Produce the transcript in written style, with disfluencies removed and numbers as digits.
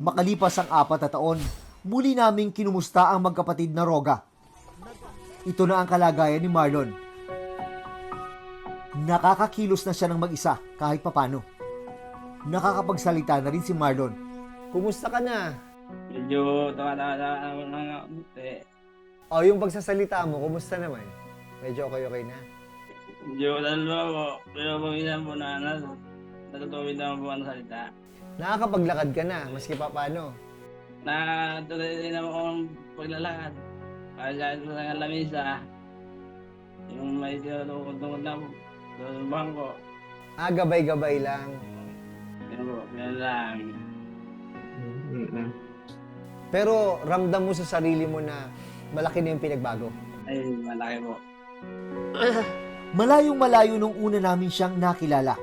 Makalipas ang 4 na taon, muli naming kinumusta ang magkapatid na Roga. Ito na ang kalagayan ni Marlon. Nakakakilos na siya ng mag-isa kahit papano. Nakakapagsalita na rin si Marlon. Kumusta ka na? Medyo tawa-tawa ng konti. O, yung pagsasalita mo, kumusta naman? Medyo okay na. Medyo dalawa po. Pero pag-ilan po na natutuwid naman po ang salita. Nakakapaglakad ka na, maski pa paano. Natuloy din naman akong paglalakad. Kahit sa lamisa, yung may tinutungkod na po sa bangko. Gabay-gabay lang. Yan po, yan lang. Pero ramdam mo sa sarili mo na malaki na yung pinagbago. Ay, malaki po. Malayong malayo nung una namin siyang nakilala.